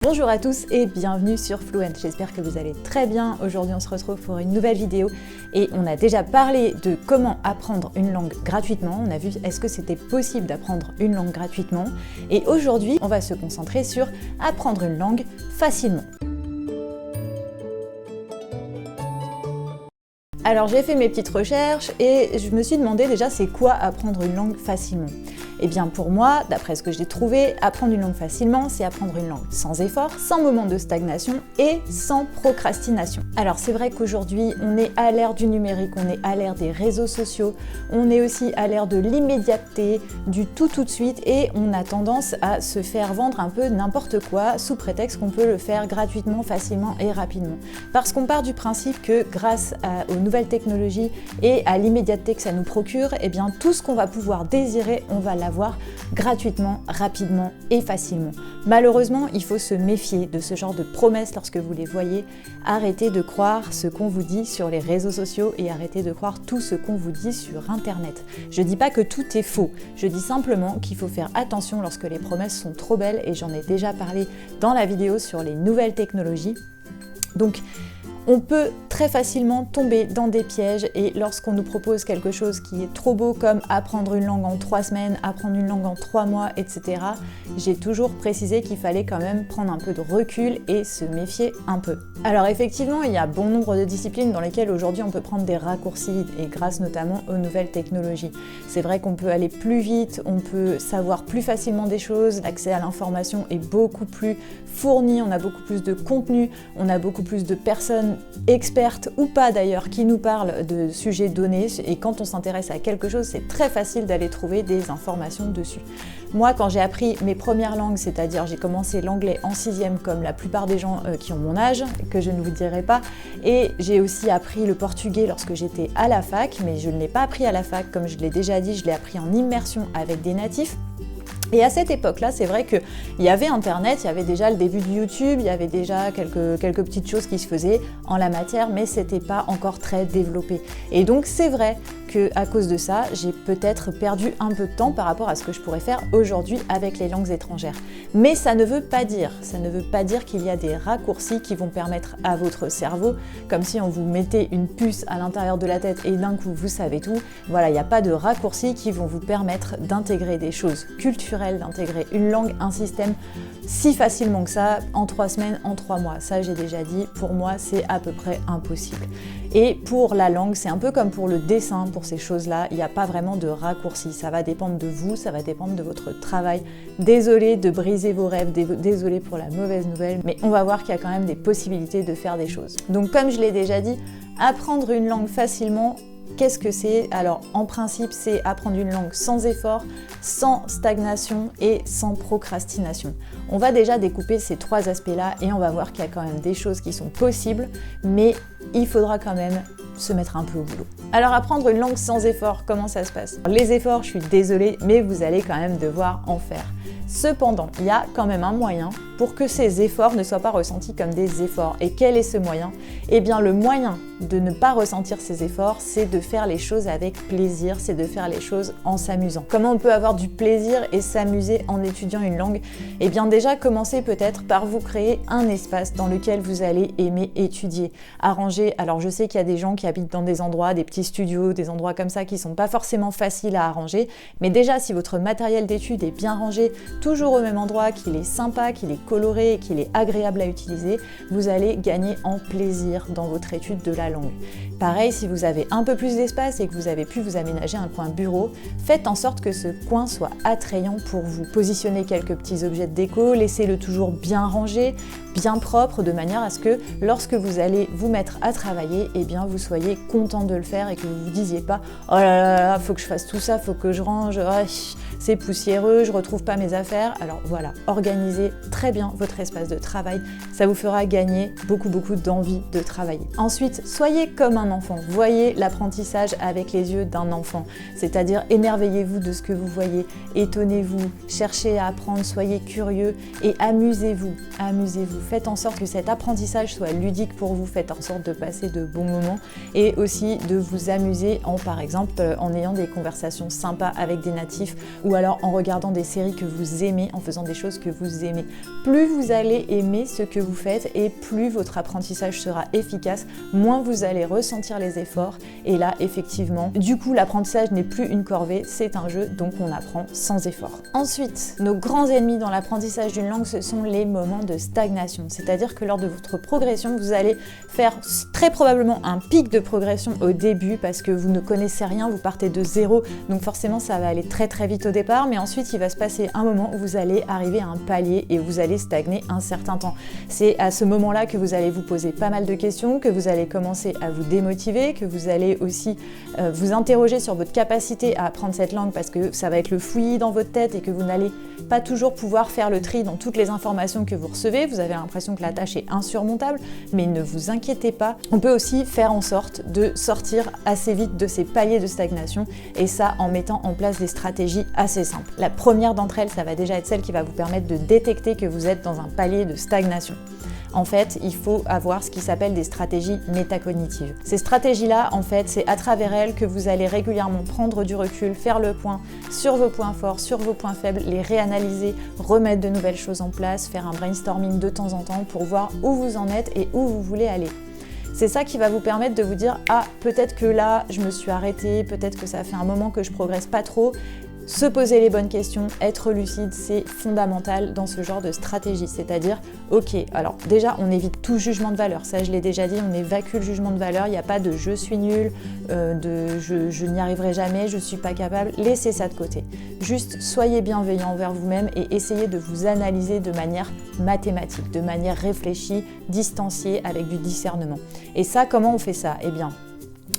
Bonjour à tous et bienvenue sur Fluent, j'espère que vous allez très bien. Aujourd'hui on se retrouve pour une nouvelle vidéo et on a déjà parlé de comment apprendre une langue gratuitement. On a vu est-ce que c'était possible d'apprendre une langue gratuitement et aujourd'hui on va se concentrer sur apprendre une langue facilement. Alors j'ai fait mes petites recherches et je me suis demandé déjà c'est quoi apprendre une langue facilement. Eh bien pour moi, d'après ce que j'ai trouvé, apprendre une langue facilement, c'est apprendre une langue sans effort, sans moment de stagnation et sans procrastination. Alors c'est vrai qu'aujourd'hui, on est à l'ère du numérique, on est à l'ère des réseaux sociaux, on est aussi à l'ère de l'immédiateté, du tout de suite et on a tendance à se faire vendre un peu n'importe quoi sous prétexte qu'on peut le faire gratuitement, facilement et rapidement. Parce qu'on part du principe que grâce aux nouvelles technologies et à l'immédiateté que ça nous procure, eh bien tout ce qu'on va pouvoir désirer, on va l'avoir gratuitement, rapidement et facilement. Malheureusement, il faut se méfier de ce genre de promesses lorsque vous les voyez. Arrêtez de croire ce qu'on vous dit sur les réseaux sociaux et arrêtez de croire tout ce qu'on vous dit sur Internet. Je dis pas que tout est faux, je dis simplement qu'il faut faire attention lorsque les promesses sont trop belles et j'en ai déjà parlé dans la vidéo sur les nouvelles technologies. Donc, on peut très facilement tomber dans des pièges et lorsqu'on nous propose quelque chose qui est trop beau comme apprendre une langue en 3 semaines, apprendre une langue en 3 mois, etc., j'ai toujours précisé qu'il fallait quand même prendre un peu de recul et se méfier un peu. Alors effectivement, il y a bon nombre de disciplines dans lesquelles aujourd'hui on peut prendre des raccourcis et grâce notamment aux nouvelles technologies. C'est vrai qu'on peut aller plus vite, on peut savoir plus facilement des choses, l'accès à l'information est beaucoup plus fourni, on a beaucoup plus de contenu, on a beaucoup plus de personnes expertes ou pas d'ailleurs qui nous parlent de sujets donnés et quand on s'intéresse à quelque chose, c'est très facile d'aller trouver des informations dessus. Moi, quand j'ai appris mes premières langues, c'est-à-dire j'ai commencé l'anglais en 6e comme la plupart des gens qui ont mon âge, que je ne vous dirai pas, et j'ai aussi appris le portugais lorsque j'étais à la fac, mais je ne l'ai pas appris à la fac, comme je l'ai déjà dit, je l'ai appris en immersion avec des natifs. Et à cette époque-là, c'est vrai qu'il y avait Internet, il y avait déjà le début de YouTube, il y avait déjà quelques petites choses qui se faisaient en la matière, mais c'était pas encore très développé. Et donc c'est vrai qu'à cause de ça, j'ai peut-être perdu un peu de temps par rapport à ce que je pourrais faire aujourd'hui avec les langues étrangères. Mais ça ne veut pas dire qu'il y a des raccourcis qui vont permettre à votre cerveau, comme si on vous mettait une puce à l'intérieur de la tête et d'un coup vous savez tout. Voilà, il n'y a pas de raccourcis qui vont vous permettre d'intégrer des choses culturelles, d'intégrer une langue, un système si facilement que ça, en 3 semaines, en 3 mois. Ça, j'ai déjà dit, pour moi, c'est à peu près impossible. Et pour la langue, c'est un peu comme pour le dessin, pour ces choses-là, il n'y a pas vraiment de raccourci. Ça va dépendre de vous, ça va dépendre de votre travail. Désolé de briser vos rêves, désolé pour la mauvaise nouvelle, mais on va voir qu'il y a quand même des possibilités de faire des choses. Donc, comme je l'ai déjà dit, apprendre une langue facilement, qu'est-ce que c'est? Alors en principe, c'est apprendre une langue sans effort, sans stagnation et sans procrastination. On va déjà découper ces 3 aspects-là et on va voir qu'il y a quand même des choses qui sont possibles, mais il faudra quand même se mettre un peu au boulot. Alors apprendre une langue sans effort, comment ça se passe? Les efforts, je suis désolée, mais vous allez quand même devoir en faire. Cependant, il y a quand même un moyen pour que ces efforts ne soient pas ressentis comme des efforts. Et quel est ce moyen? Eh bien, le moyen de ne pas ressentir ces efforts, c'est de faire les choses avec plaisir, c'est de faire les choses en s'amusant. Comment on peut avoir du plaisir et s'amuser en étudiant une langue? Eh bien, déjà, commencez peut-être par vous créer un espace dans lequel vous allez aimer étudier. Arranger, alors je sais qu'il y a des gens qui habitent dans des endroits, des petits studios, des endroits comme ça qui sont pas forcément faciles à arranger, mais déjà, si votre matériel d'étude est bien rangé, toujours au même endroit, qu'il est sympa, qu'il est coloré et qu'il est agréable à utiliser, vous allez gagner en plaisir dans votre étude de la langue. Pareil, si vous avez un peu plus d'espace et que vous avez pu vous aménager un coin bureau, faites en sorte que ce coin soit attrayant pour vous. Positionnez quelques petits objets de déco, laissez-le toujours bien rangé, bien propre, de manière à ce que lorsque vous allez vous mettre à travailler, eh bien vous soyez content de le faire et que vous vous disiez pas « Oh là là, faut que je fasse tout ça, faut que je range, c'est poussiéreux, je retrouve pas mes affaires ». Alors voilà, organisez très bien votre espace de travail, ça vous fera gagner beaucoup d'envie de travailler. Ensuite, soyez comme un enfant, voyez l'apprentissage avec les yeux d'un enfant, c'est-à-dire émerveillez-vous de ce que vous voyez, étonnez-vous, cherchez à apprendre, soyez curieux et amusez-vous, faites en sorte que cet apprentissage soit ludique pour vous, faites en sorte de passer de bons moments et aussi de vous amuser par exemple en ayant des conversations sympas avec des natifs ou alors en regardant des séries que vous vous aimez en faisant des choses que vous aimez. Plus vous allez aimer ce que vous faites et plus votre apprentissage sera efficace, moins vous allez ressentir les efforts. Et là, effectivement, du coup, l'apprentissage n'est plus une corvée, c'est un jeu, donc on apprend sans effort. Ensuite, nos grands ennemis dans l'apprentissage d'une langue, ce sont les moments de stagnation. C'est-à-dire que lors de votre progression, vous allez faire très probablement un pic de progression au début parce que vous ne connaissez rien, vous partez de zéro, donc forcément ça va aller très très vite au départ, mais ensuite il va se passer un moment où vous allez arriver à un palier et vous allez stagner un certain temps. C'est à ce moment-là que vous allez vous poser pas mal de questions, que vous allez commencer à vous démotiver, que vous allez aussi vous interroger sur votre capacité à apprendre cette langue parce que ça va être le fouillis dans votre tête et que vous n'allez pas toujours pouvoir faire le tri dans toutes les informations que vous recevez. Vous avez l'impression que la tâche est insurmontable, mais ne vous inquiétez pas. On peut aussi faire en sorte de sortir assez vite de ces paliers de stagnation et ça en mettant en place des stratégies assez simples. La première d'entre elles, ça va déjà être celle qui va vous permettre de détecter que vous êtes dans un palier de stagnation. En fait, il faut avoir ce qui s'appelle des stratégies métacognitives. Ces stratégies-là, en fait, c'est à travers elles que vous allez régulièrement prendre du recul, faire le point sur vos points forts, sur vos points faibles, les réanalyser, remettre de nouvelles choses en place, faire un brainstorming de temps en temps pour voir où vous en êtes et où vous voulez aller. C'est ça qui va vous permettre de vous dire « Ah, peut-être que là, je me suis arrêtée, peut-être que ça fait un moment que je progresse pas trop ». Se poser les bonnes questions, être lucide, c'est fondamental dans ce genre de stratégie. C'est-à-dire, ok, alors déjà, on évite tout jugement de valeur. Ça, je l'ai déjà dit, on évacue le jugement de valeur. Il n'y a pas de « je suis nul », de « je n'y arriverai jamais »,« je ne suis pas capable ». Laissez ça de côté. Juste, soyez bienveillant envers vous-même et essayez de vous analyser de manière mathématique, de manière réfléchie, distanciée, avec du discernement. Et ça, comment on fait ça? Eh bien,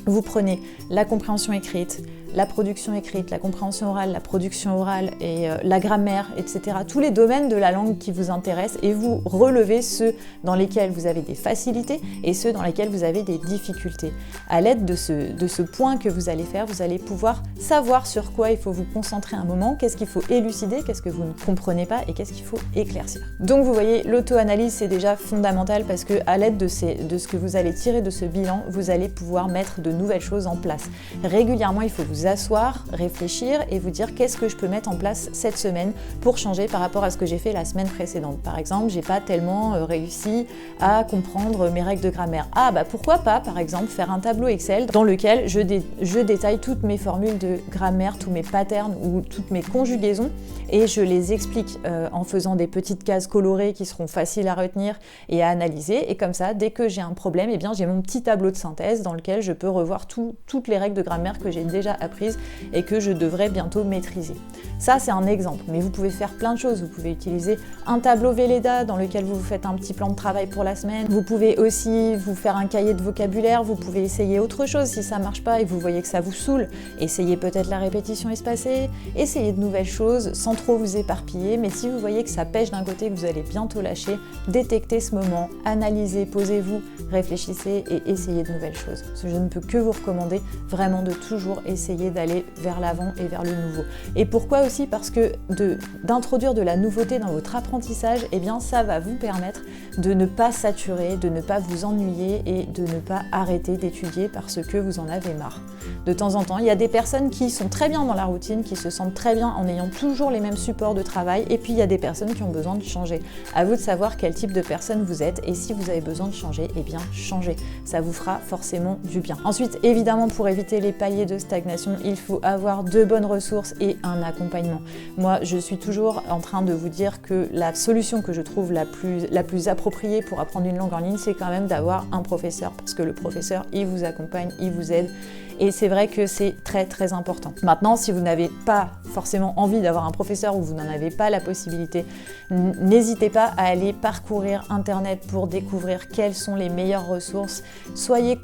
vous prenez la compréhension écrite, la production écrite, la compréhension orale, la production orale et la grammaire, etc. Tous les domaines de la langue qui vous intéressent et vous relevez ceux dans lesquels vous avez des facilités et ceux dans lesquels vous avez des difficultés. À l'aide de ce point que vous allez faire, vous allez pouvoir savoir sur quoi il faut vous concentrer un moment, qu'est-ce qu'il faut élucider, qu'est-ce que vous ne comprenez pas et qu'est-ce qu'il faut éclaircir. Donc vous voyez, l'auto-analyse c'est déjà fondamental parce que à l'aide de ce que vous allez tirer de ce bilan, vous allez pouvoir mettre de nouvelles choses en place. Régulièrement, il faut vous asseoir, réfléchir et vous dire qu'est-ce que je peux mettre en place cette semaine pour changer par rapport à ce que j'ai fait la semaine précédente. Par exemple, j'ai pas tellement réussi à comprendre mes règles de grammaire. Ah bah pourquoi pas par exemple faire un tableau Excel dans lequel je détaille toutes mes formules de grammaire, tous mes patterns ou toutes mes conjugaisons et je les explique en faisant des petites cases colorées qui seront faciles à retenir et à analyser et comme ça, dès que j'ai un problème, eh bien j'ai mon petit tableau de synthèse dans lequel je peux revoir toutes les règles de grammaire que j'ai déjà apprises et que je devrais bientôt maîtriser. Ça, c'est un exemple, mais vous pouvez faire plein de choses. Vous pouvez utiliser un tableau Velleda dans lequel vous faites un petit plan de travail pour la semaine. Vous pouvez aussi vous faire un cahier de vocabulaire. Vous pouvez essayer autre chose si ça marche pas et vous voyez que ça vous saoule. Essayez peut-être la répétition espacée, essayez de nouvelles choses sans trop vous éparpiller, mais si vous voyez que ça pêche d'un côté, que vous allez bientôt lâcher, détectez ce moment, analysez, posez-vous, réfléchissez et essayez de nouvelles choses. Je ne peux que vous recommander vraiment de toujours essayer d'aller vers l'avant et vers le nouveau. Et pourquoi aussi? Parce que d'introduire de la nouveauté dans votre apprentissage, eh bien ça va vous permettre de ne pas saturer, de ne pas vous ennuyer et de ne pas arrêter d'étudier parce que vous en avez marre. De temps en temps, il y a des personnes qui sont très bien dans la routine, qui se sentent très bien en ayant toujours les mêmes supports de travail et puis il y a des personnes qui ont besoin de changer. À vous de savoir quel type de personne vous êtes et si vous avez besoin de changer, eh bien changez. Ça vous fera forcément du bien. Ensuite, évidemment, pour éviter les paliers de stagnation, il faut avoir de bonnes ressources et un accompagnement. Moi, je suis toujours en train de vous dire que la solution que je trouve la plus appropriée pour apprendre une langue en ligne, c'est quand même d'avoir un professeur parce que le professeur, il vous accompagne, il vous aide. Et c'est vrai que c'est très très important. Maintenant, si vous n'avez pas forcément envie d'avoir un professeur ou vous n'en avez pas la possibilité, n'hésitez pas à aller parcourir Internet pour découvrir quelles sont les meilleures ressources. Soyez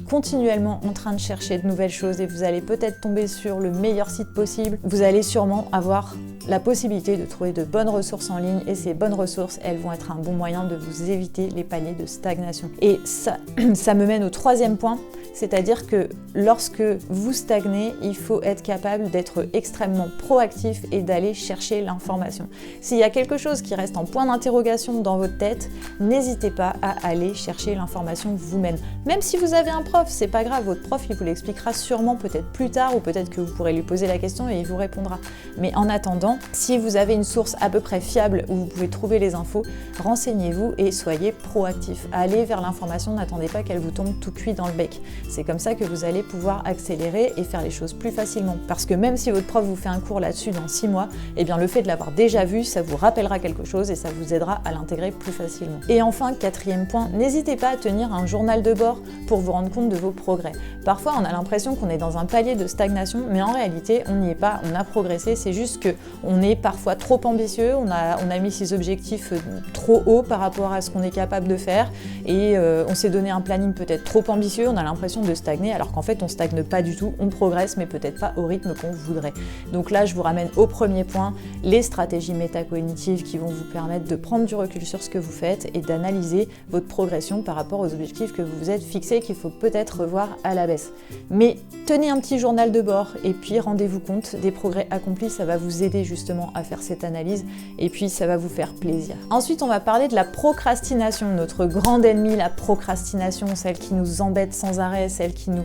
continuellement en train de chercher de nouvelles choses et vous allez peut-être tomber sur le meilleur site possible. Vous allez sûrement avoir la possibilité de trouver de bonnes ressources en ligne et ces bonnes ressources, elles vont être un bon moyen de vous éviter les paliers de stagnation. Et ça me mène au troisième point, C'est-à-dire que lorsque vous stagnez, il faut être capable d'être extrêmement proactif et d'aller chercher l'information. S'il y a quelque chose qui reste en point d'interrogation dans votre tête, n'hésitez pas à aller chercher l'information vous-même. Même si vous avez un prof, c'est pas grave, votre prof il vous l'expliquera sûrement peut-être plus tard ou peut-être que vous pourrez lui poser la question et il vous répondra. Mais en attendant, si vous avez une source à peu près fiable où vous pouvez trouver les infos, renseignez-vous et soyez proactif. Allez vers l'information, n'attendez pas qu'elle vous tombe tout cuit dans le bec. C'est comme ça que vous allez pouvoir accélérer et faire les choses plus facilement. Parce que même si votre prof vous fait un cours là-dessus dans 6 mois, eh bien le fait de l'avoir déjà vu, ça vous rappellera quelque chose et ça vous aidera à l'intégrer plus facilement. Et enfin, 4e point, n'hésitez pas à tenir un journal de bord pour vous rendre compte de vos progrès. Parfois, on a l'impression qu'on est dans un palier de stagnation, mais en réalité, on n'y est pas, on a progressé, c'est juste qu'on est parfois trop ambitieux, on a mis ses objectifs trop hauts par rapport à ce qu'on est capable de faire et on s'est donné un planning peut-être trop ambitieux, on a l'impression de stagner alors qu'en fait on stagne pas du tout, on progresse mais peut-être pas au rythme qu'on voudrait. Donc là je vous ramène au premier point, les stratégies métacognitives qui vont vous permettre de prendre du recul sur ce que vous faites et d'analyser votre progression par rapport aux objectifs que vous vous êtes fixés qu'il faut peut-être revoir à la baisse. Mais tenez un petit journal de bord et puis rendez-vous compte des progrès accomplis, ça va vous aider justement à faire cette analyse et puis ça va vous faire plaisir. Ensuite on va parler de la procrastination, notre grande ennemie, la procrastination, celle qui nous embête sans arrêt, celle qui nous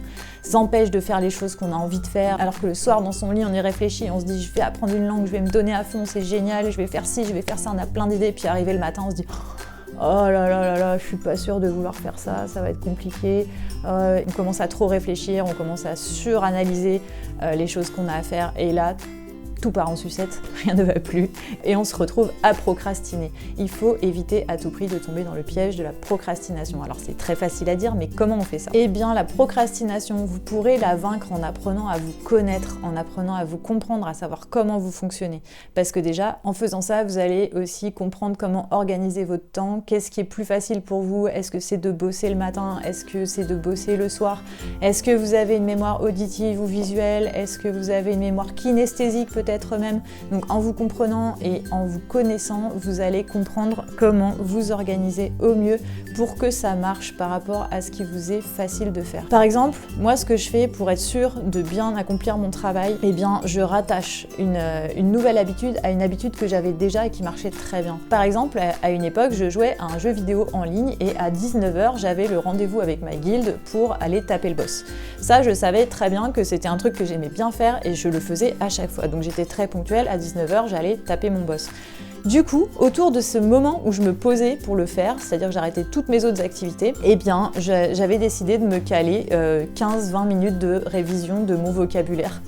empêche de faire les choses qu'on a envie de faire, alors que le soir dans son lit on y réfléchit, on se dit je vais apprendre une langue, je vais me donner à fond, c'est génial, je vais faire ci, je vais faire ça, on a plein d'idées, puis arrivé le matin on se dit oh là là là là, je suis pas sûre de vouloir faire ça, ça va être compliqué. On commence à trop réfléchir, on commence à suranalyser les choses qu'on a à faire et là tout part en sucette, rien ne va plus et on se retrouve à procrastiner. Il faut éviter à tout prix de tomber dans le piège de la procrastination. Alors c'est très facile à dire, mais comment on fait ça? Eh bien la procrastination, vous pourrez la vaincre en apprenant à vous connaître, en apprenant à vous comprendre, à savoir comment vous fonctionnez. Parce que déjà, en faisant ça, vous allez aussi comprendre comment organiser votre temps, qu'est-ce qui est plus facile pour vous, est-ce que c'est de bosser le matin, est-ce que c'est de bosser le soir, est-ce que vous avez une mémoire auditive ou visuelle, est-ce que vous avez une mémoire kinesthésique peut-être même. Donc en vous comprenant et en vous connaissant, vous allez comprendre comment vous organiser au mieux pour que ça marche par rapport à ce qui vous est facile de faire. Par exemple, moi ce que je fais pour être sûre de bien accomplir mon travail, eh bien je rattache une nouvelle habitude à une habitude que j'avais déjà et qui marchait très bien. Par exemple, à une époque, je jouais à un jeu vidéo en ligne et à 19h, j'avais le rendez-vous avec ma guilde pour aller taper le boss. Ça, je savais très bien que c'était un truc que j'aimais bien faire et je le faisais à chaque fois. Donc j'étais très ponctuelle, à 19h, j'allais taper mon boss. Du coup, autour de ce moment où je me posais pour le faire, c'est-à-dire que j'arrêtais toutes mes autres activités, eh bien, j'avais décidé de me caler 15-20 minutes de révision de mon vocabulaire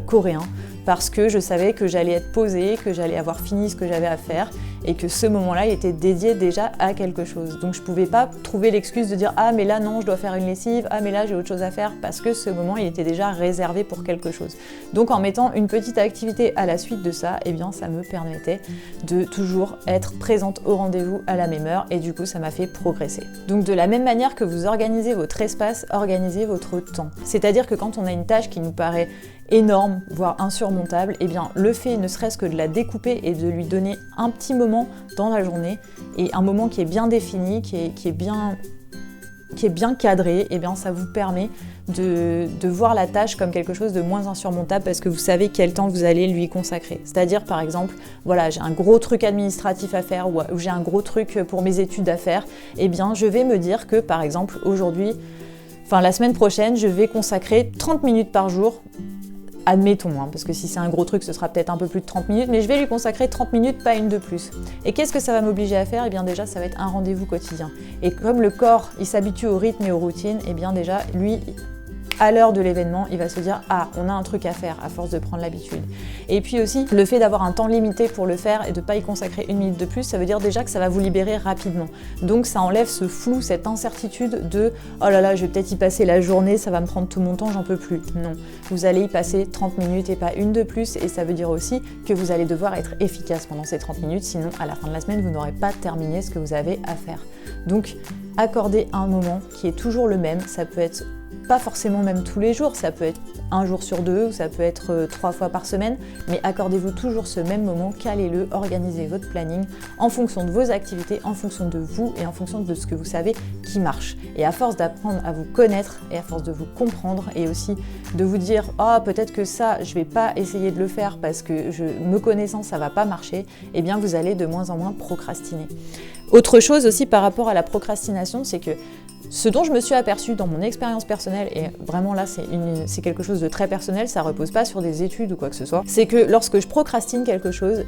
coréen, parce que je savais que j'allais être posée, que j'allais avoir fini ce que j'avais à faire, et que ce moment-là, il était dédié déjà à quelque chose. Donc je pouvais pas trouver l'excuse de dire « Ah mais là non, je dois faire une lessive, ah mais là j'ai autre chose à faire » parce que ce moment, il était déjà réservé pour quelque chose. Donc en mettant une petite activité à la suite de ça, eh bien ça me permettait de toujours être présente au rendez-vous à la même heure et du coup ça m'a fait progresser. Donc de la même manière que vous organisez votre espace, organisez votre temps. C'est-à-dire que quand on a une tâche qui nous paraît énorme, voire insurmontable, eh bien le fait ne serait-ce que de la découper et de lui donner un petit moment dans la journée et un moment qui est bien défini, qui est bien cadré, eh bien ça vous permet de voir la tâche comme quelque chose de moins insurmontable parce que vous savez quel temps vous allez lui consacrer. C'est-à-dire par exemple, voilà, j'ai un gros truc administratif à faire ou j'ai un gros truc pour mes études à faire, eh bien je vais me dire que par exemple aujourd'hui, la semaine prochaine, je vais consacrer 30 minutes par jour. Admettons, parce que si c'est un gros truc, ce sera peut-être un peu plus de 30 minutes, mais je vais lui consacrer 30 minutes, pas une de plus. Et qu'est-ce que ça va m'obliger à faire? Eh bien déjà, ça va être un rendez-vous quotidien. Et comme le corps, il s'habitue au rythme et aux routines, eh bien déjà, lui, à l'heure de l'événement, il va se dire « Ah, on a un truc à faire » à force de prendre l'habitude. Et puis aussi, le fait d'avoir un temps limité pour le faire et de ne pas y consacrer une minute de plus, ça veut dire déjà que ça va vous libérer rapidement. Donc ça enlève ce flou, cette incertitude de « Oh là là, je vais peut-être y passer la journée, ça va me prendre tout mon temps, j'en peux plus ». Non, vous allez y passer 30 minutes et pas une de plus et ça veut dire aussi que vous allez devoir être efficace pendant ces 30 minutes, sinon à la fin de la semaine, vous n'aurez pas terminé ce que vous avez à faire. Donc, accordez un moment qui est toujours le même, ça peut être pas forcément même tous les jours, ça peut être un jour sur deux, ou ça peut être 3 fois par semaine, mais accordez-vous toujours ce même moment, calez-le, organisez votre planning en fonction de vos activités, en fonction de vous et en fonction de ce que vous savez qui marche. Et à force d'apprendre à vous connaître et à force de vous comprendre et aussi de vous dire « Ah, peut-être que ça, je vais pas essayer de le faire parce que me connaissant, ça va pas marcher », eh bien vous allez de moins en moins procrastiner. Autre chose aussi par rapport à la procrastination, c'est que ce dont je me suis aperçue dans mon expérience personnelle, et vraiment là c'est quelque chose de très personnel, ça repose pas sur des études ou quoi que ce soit, c'est que lorsque je procrastine quelque chose,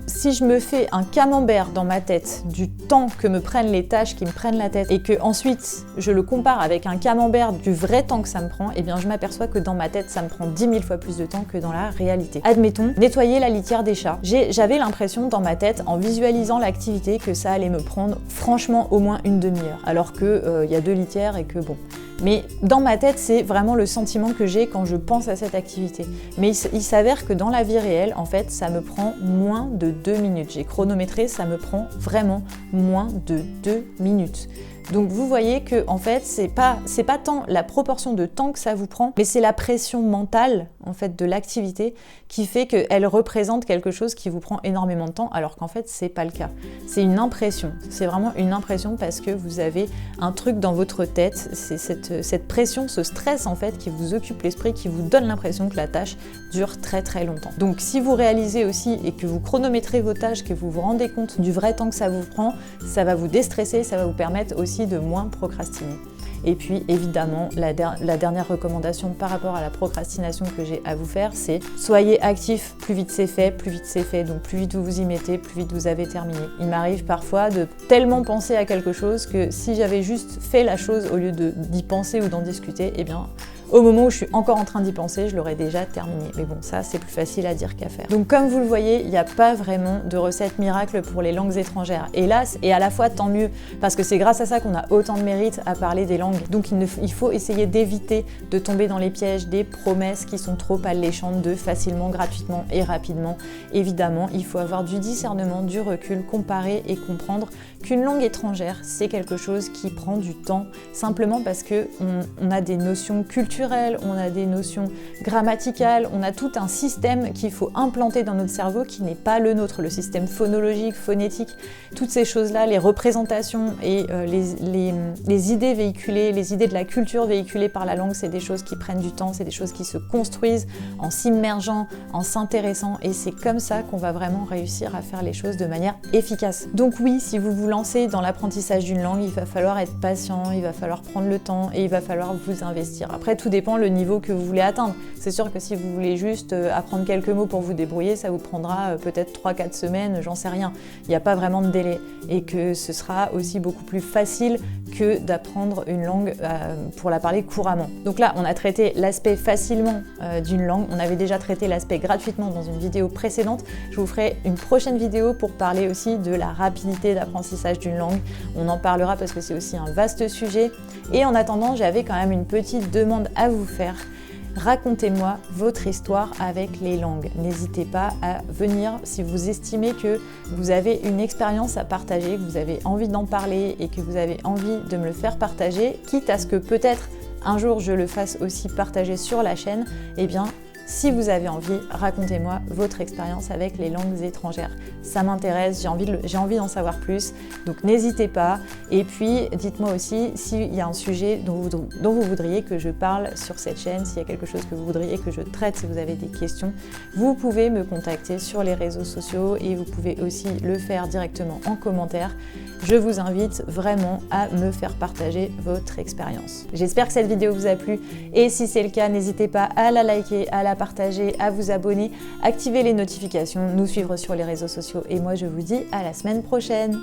si je me fais un camembert dans ma tête du temps que me prennent les tâches qui me prennent la tête et que ensuite je le compare avec un camembert du vrai temps que ça me prend, eh bien je m'aperçois que dans ma tête ça me prend 10 000 fois plus de temps que dans la réalité. Admettons, nettoyer la litière des chats. J'avais l'impression dans ma tête, en visualisant l'activité, que ça allait me prendre franchement au moins une demi-heure, alors que il y a 2 litières et que bon. Mais dans ma tête, c'est vraiment le sentiment que j'ai quand je pense à cette activité. Mais il s'avère que dans la vie réelle, en fait, ça me prend moins de 2 minutes. J'ai chronométré, ça me prend vraiment moins de 2 minutes. Donc vous voyez que en fait, c'est pas tant la proportion de temps que ça vous prend, mais c'est la pression mentale en fait de l'activité qui fait qu'elle représente quelque chose qui vous prend énormément de temps, alors qu'en fait c'est pas le cas. C'est une impression, c'est vraiment une impression parce que vous avez un truc dans votre tête, c'est cette pression, ce stress en fait qui vous occupe l'esprit, qui vous donne l'impression que la tâche dure très très longtemps. Donc si vous réalisez aussi et que vous chronométrez vos tâches, que vous vous rendez compte du vrai temps que ça vous prend, ça va vous déstresser, ça va vous permettre aussi de moins procrastiner. Et puis évidemment, la dernière recommandation par rapport à la procrastination que j'ai à vous faire, c'est soyez actif, plus vite c'est fait, donc plus vite vous vous y mettez, plus vite vous avez terminé. Il m'arrive parfois de tellement penser à quelque chose que si j'avais juste fait la chose au lieu d'y penser ou d'en discuter, eh bien au moment où je suis encore en train d'y penser, je l'aurais déjà terminé. Mais bon, ça, c'est plus facile à dire qu'à faire. Donc comme vous le voyez, il n'y a pas vraiment de recette miracle pour les langues étrangères. Hélas, et à la fois tant mieux, parce que c'est grâce à ça qu'on a autant de mérite à parler des langues. Donc il faut essayer d'éviter de tomber dans les pièges des promesses qui sont trop alléchantes de facilement, gratuitement et rapidement. Évidemment, il faut avoir du discernement, du recul, comparer et comprendre qu'une langue étrangère, c'est quelque chose qui prend du temps, simplement parce qu'on a des notions culturelles, on a des notions grammaticales, on a tout un système qu'il faut implanter dans notre cerveau qui n'est pas le nôtre, le système phonologique, phonétique, toutes ces choses-là, les représentations et les idées véhiculées, les idées de la culture véhiculées par la langue, c'est des choses qui prennent du temps, c'est des choses qui se construisent en s'immergeant, en s'intéressant, et c'est comme ça qu'on va vraiment réussir à faire les choses de manière efficace. Donc oui, si vous vous lancez dans l'apprentissage d'une langue, il va falloir être patient, il va falloir prendre le temps et il va falloir vous investir. Après, tout dépend le niveau que vous voulez atteindre. C'est sûr que si vous voulez juste apprendre quelques mots pour vous débrouiller, ça vous prendra peut-être 3-4 semaines, j'en sais rien. Il n'y a pas vraiment de délai et que ce sera aussi beaucoup plus facile que d'apprendre une langue pour la parler couramment. Donc là, on a traité l'aspect facilement d'une langue. On avait déjà traité l'aspect gratuitement dans une vidéo précédente. Je vous ferai une prochaine vidéo pour parler aussi de la rapidité d'apprentissage d'une langue. On en parlera parce que c'est aussi un vaste sujet. Et en attendant, j'avais quand même une petite demande à vous faire. Racontez-moi votre histoire avec les langues. N'hésitez pas à venir si vous estimez que vous avez une expérience à partager, que vous avez envie d'en parler et que vous avez envie de me le faire partager, quitte à ce que peut-être un jour je le fasse aussi partager sur la chaîne, eh bien si vous avez envie, racontez-moi votre expérience avec les langues étrangères. Ça m'intéresse, j'ai envie d'en savoir plus, donc n'hésitez pas. Et puis, dites-moi aussi s'il y a un sujet dont vous voudriez que je parle sur cette chaîne, s'il y a quelque chose que vous voudriez que je traite, si vous avez des questions, vous pouvez me contacter sur les réseaux sociaux et vous pouvez aussi le faire directement en commentaire. Je vous invite vraiment à me faire partager votre expérience. J'espère que cette vidéo vous a plu et si c'est le cas, n'hésitez pas à la liker, à la partager, à vous abonner, activer les notifications, nous suivre sur les réseaux sociaux et moi je vous dis à la semaine prochaine.